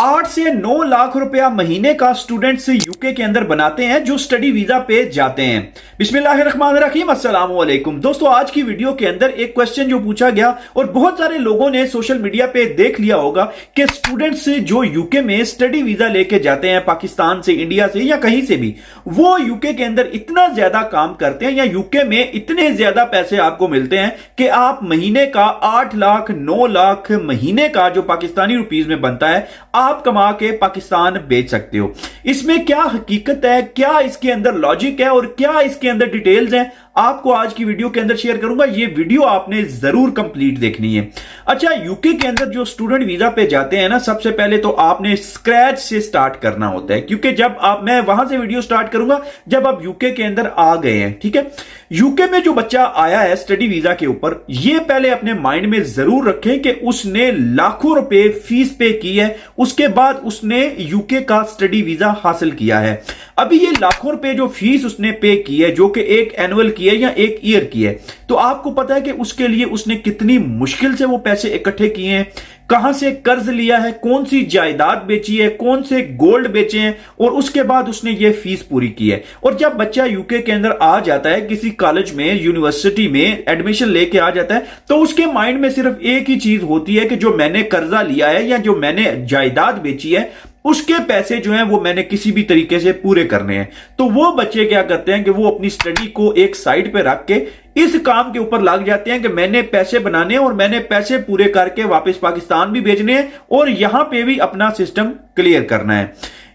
8 से 9 लाख रुपया महीने का स्टूडेंट्स यूके के अंदर बनाते हैं जो स्टडी वीजा पे जाते हैं। बिस्मिल्लाहिर्रहमानिर्रहीम, अस्सलाम वालेकुम। दोस्तों, आज की वीडियो के अंदर एक क्वेश्चन जो पूछा गया और बहुत सारे लोगों ने सोशल मीडिया पे देख लिया होगा कि स्टूडेंट्स जो यूके में स्टडी वीजा लेके जाते हैं पाकिस्तान से, इंडिया से या कहीं से भी, वो यूके के अंदर इतना ज्यादा काम करते हैं या यूके में इतने ज्यादा पैसे आपको मिलते हैं कि आप महीने का 8 लाख 9 लाख महीने का जो पाकिस्तानी रुपीज में बनता है आप कमा के पाकिस्तान बेच सकते हो। इसमें क्या हकीकत है, क्या इसके अंदर लॉजिक है और क्या इसके अंदर डिटेल्स हैं, आपको आज की वीडियो के अंदर शेयर करूंगा। ये वीडियो आपने जरूर कंप्लीट देखनी है। अच्छा, यूके के अंदर जो स्टूडेंट वीजा पे जाते हैं ना, सबसे पहले तो आपने स्क्रैच से स्टार्ट करना होता है, क्योंकि जब मैं वहां से वीडियो स्टार्ट करूंगा जब आप यूके के अंदर आ गए हैं। ठीक है, यूके में जो बच्चा आया है स्टडी वीजा के ऊपर, ये पहले अपने माइंड में जरूर रखें कि उसने लाखों रुपए फीस पे की है, उसके बाद उसने यूके का स्टडी वीजा हासिल किया है। अभी ये लाखों रुपए जो फीस उसने पे की है, जो कि एक एनुअल की है या एक ईयर की है, तो आपको पता है कि उसके लिए उसने कितनी मुश्किल से वो पैसे इकट्ठे किए हैं, कहां से कर्ज लिया है, कौन सी जायदाद बेची है, कौन से गोल्ड बेचे हैं, और उसके बाद उसने ये फीस पूरी की है। और जब बच्चा यूके के अंदर आ जाता है, किसी कॉलेज में, यूनिवर्सिटी में एडमिशन लेके आ जाता है, तो उसके माइंड में सिर्फ एक ही चीज होती है कि जो मैंने कर्जा लिया है या जो मैंने जायदाद बेची है, उसके पैसे जो हैं वो मैंने किसी भी तरीके से पूरे करने हैं। तो वो बच्चे क्या करते हैं कि वो अपनी स्टडी को एक साइड पे रख के इस काम के ऊपर लग जाते हैं कि मैंने पैसे बनाने हैं और मैंने पैसे पूरे करके वापस पाकिस्तान भी भेजने हैं और यहां पे भी अपना सिस्टम क्लियर करना है।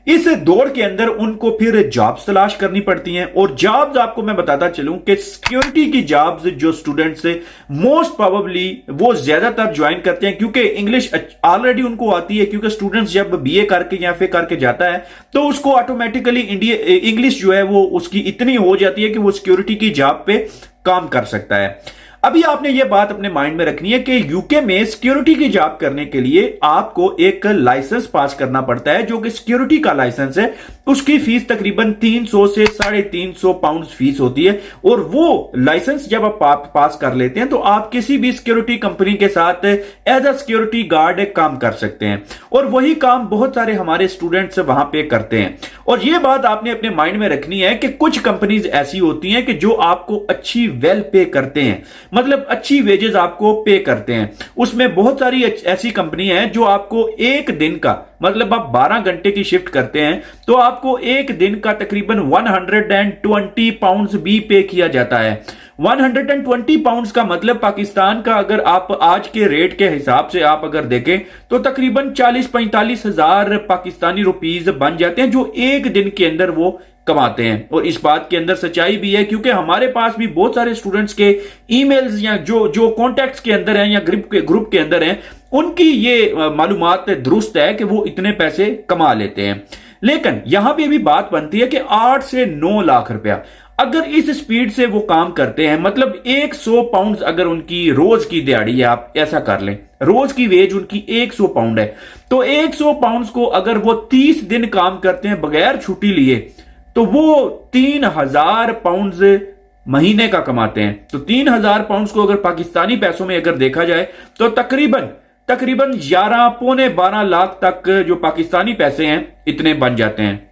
इस दौड़ के अंदर उनको फिर जॉब्स तलाश करनी पड़ती हैं, और जॉब्स आपको मैं बताता चलूं कि सिक्योरिटी की जॉब्स जो स्टूडेंट्स मोस्ट प्रोबेबली वो ज्यादातर ज्वाइन करते हैं, क्योंकि इंग्लिश ऑलरेडी उनको आती है। क्योंकि स्टूडेंट्स जब बीए करके या फिर करके जाता है तो उसको ऑटोमेटिकली इंग्लिश जो है वो उसकी इतनी हो जाती है कि वो सिक्योरिटी की जॉब पे काम कर सकता है। अभी आपने ये बात अपने माइंड में रखनी है कि यूके में सिक्योरिटी की जॉब करने के लिए आपको एक लाइसेंस पास करना पड़ता है, जो कि सिक्योरिटी का लाइसेंस है। उसकी फीस तकरीबन 300 से 350 पाउंड फीस होती है, और वो लाइसेंस जब आप पास कर लेते हैं तो आप किसी भी सिक्योरिटी कंपनी के साथ एज अ सिक्योरिटी गार्ड काम कर सकते हैं, और वही काम बहुत सारे हमारे स्टूडेंट्स वहां पे करते हैं। और ये बात आपने अपने माइंड में रखनी है कि कुछ कंपनीज ऐसी होती हैं कि जो आपको अच्छी वेल पे करते हैं, मतलब अच्छी वेजेस आपको पे करते हैं। उसमें बहुत सारी ऐसी कंपनी हैं जो आपको एक दिन का, मतलब आप 12 घंटे की शिफ्ट करते हैं तो आपको एक दिन का तकरीबन 120 पाउंड्स भी पे किया जाता है। 120 पाउंड्स का मतलब पाकिस्तान का, अगर आप आज के रेट के हिसाब से आप अगर देखें तो तकरीबन 40-45 हजार पाकिस्तानी रुपीज बन जाते हैं, जो एक दिन के अंदर वो कमाते हैं। और इस बात के अंदर सच्चाई भी है, क्योंकि हमारे पास भी बहुत सारे स्टूडेंट्स के ईमेल्स या जो कॉन्टैक्ट्स के अंदर हैं या ग्रुप के अंदर हैं, उनकी ये मालूमात दुरुस्त है कि वो इतने पैसे कमा लेते हैं। लेकिन यहां पे भी बात बनती है कि 8 से 9 लाख रुपया अगर इस स्पीड से वो काम करते हैं, मतलब 100 पाउंड अगर उनकी रोज की दिहाड़ी है, आप ऐसा कर लें, रोज की वेज उनकी 100 पाउंड है, तो 100 पाउंड को अगर वो 30 दिन काम करते हैं बगैर छुट्टी लिए, तो वो 3000 पाउंड महीने का कमाते हैं। तो 3000 पाउंड को अगर पाकिस्तानी पैसों में अगर देखा जाए तो तकरीबन 11 पौने 12 लाख तक जो पाकिस्तानी पैसे हैं इतने बन जाते हैं।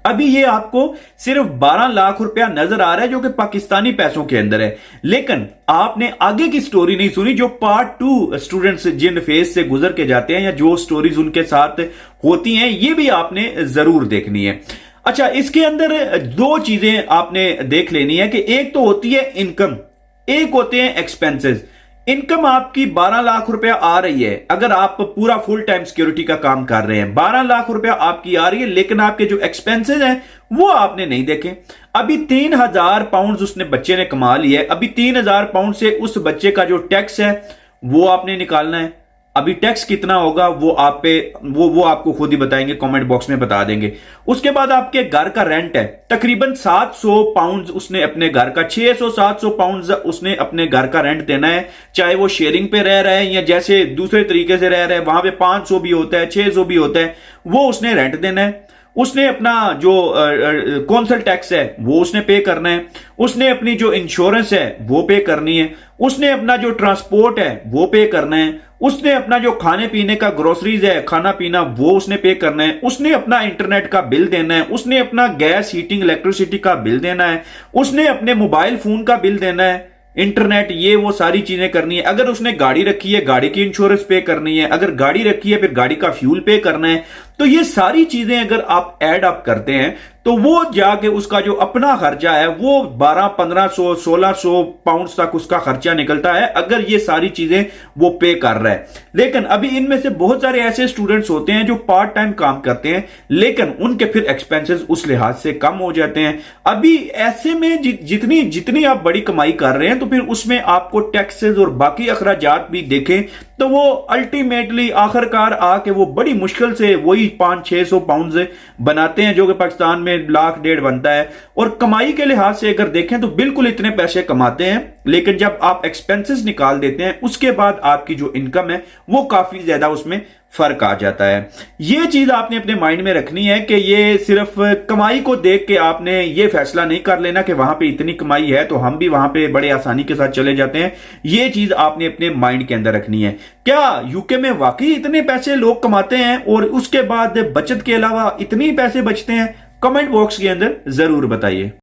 अभी ये आपको सिर्फ 12 लाख रुपया नजर आ रहा है जो कि पाकिस्तानी पैसों के अंदर है, लेकिन आपने आगे की स्टोरी नहीं सुनी, जो पार्ट 2 स्टूडेंट्स जिन फेज से गुजर के जाते हैं या जो स्टोरीज उनके साथ होती हैं, ये भी आपने जरूर देखनी है। अच्छा, इसके अंदर दो चीजें आपने देख लेनी है कि एक तो होती है इनकम, एक होते हैं एक्सपेंसेस। इनकम आपकी 12 लाख रुपया आ रही है, अगर आप पूरा फुल टाइम सिक्योरिटी का काम कर रहे हैं, 12 लाख रुपया आपकी आ रही है, लेकिन आपके जो एक्सपेंसेस हैं वो आपने नहीं देखे। अभी 3000 पाउंड उसने बच्चे ने कमा लिया है, अभी 3000 पाउंड से उस बच्चे का जो टैक्स है वो आपने निकालना है। अभी टैक्स कितना होगा वो आप पे वो आपको खुद ही बताएंगे, कमेंट बॉक्स में बता देंगे। उसके बाद आपके घर का रेंट है तकरीबन 700 पाउंड, उसने अपने घर का 600-700 पाउंड उसने अपने घर का रेंट देना है, चाहे वो शेयरिंग पे रह रहा है या जैसे दूसरे तरीके से रह रहा है, वहां पे 500 भी होता है, 600 भी होता है, वो उसने रेंट देना है। उसने अपना जो कौंसल टैक्स है वो उसने पे करना है, उसने अपनी जो इंश्योरेंस है वो पे करनी है, उसने अपना जो ट्रांसपोर्ट है वो पे करना है, उसने अपना जो खाने पीने का ग्रोसरीज है खाना पीना वो उसने पे करना है, उसने अपना इंटरनेट का बिल देना है, उसने अपना गैस हीटिंग इलेक्ट्रिसिटी का बिल देना है, उसने अपने मोबाइल फोन का बिल देना है, इंटरनेट ये वो सारी चीजें करनी है। अगर उसने गाड़ी रखी है गाड़ी की इंश्योरेंस पे करनी है, अगर गाड़ी रखी है फिर गाड़ी का फ्यूल पे करना है। तो ये सारी चीजें अगर आप ऐड अप करते हैं तो वो जाके उसका जो अपना खर्चा है वो 1200-1500 1600 पाउंड तक उसका खर्चा निकलता है, अगर ये सारी चीजें वो पे कर रहा है। लेकिन अभी इनमें से बहुत सारे ऐसे स्टूडेंट्स होते हैं जो पार्ट टाइम काम करते हैं, लेकिन उनके फिर एक्सपेंसेस उस लिहाज से कम हो जाते हैं। अभी ऐसे में जितनी जितनी आप बड़ी कमाई कर रहे हैं तो फिर उसमें आपको टैक्सेस और बाकी अखराजात भी देखें तो वो अल्टीमेटली आखिरकार आके वो बड़ी मुश्किल से वही 500-600 पाउंड बनाते हैं, जो कि पाकिस्तान में 1.5 लाख बनता है। और कमाई के लिहाज से अगर देखें तो बिल्कुल इतने पैसे कमाते हैं, लेकिन जब आप एक्सपेंसेस निकाल देते हैं उसके बाद आपकी जो इनकम है वो काफी ज्यादा उसमें फर्क आ जाता है। ये चीज आपने अपने माइंड में रखनी है कि ये सिर्फ कमाई को देख के आपने ये फैसला नहीं कर लेना कि वहां पे इतनी कमाई है तो हम भी वहां पे बड़े आसानी के साथ चले जाते हैं। ये चीज आपने अपने माइंड के अंदर रखनी है। क्या यूके में वाकई इतने पैसे लोग कमाते हैं और उसके बाद बचत के अलावा इतने पैसे बचते हैं? कमेंट बॉक्स के अंदर जरूर बताइए।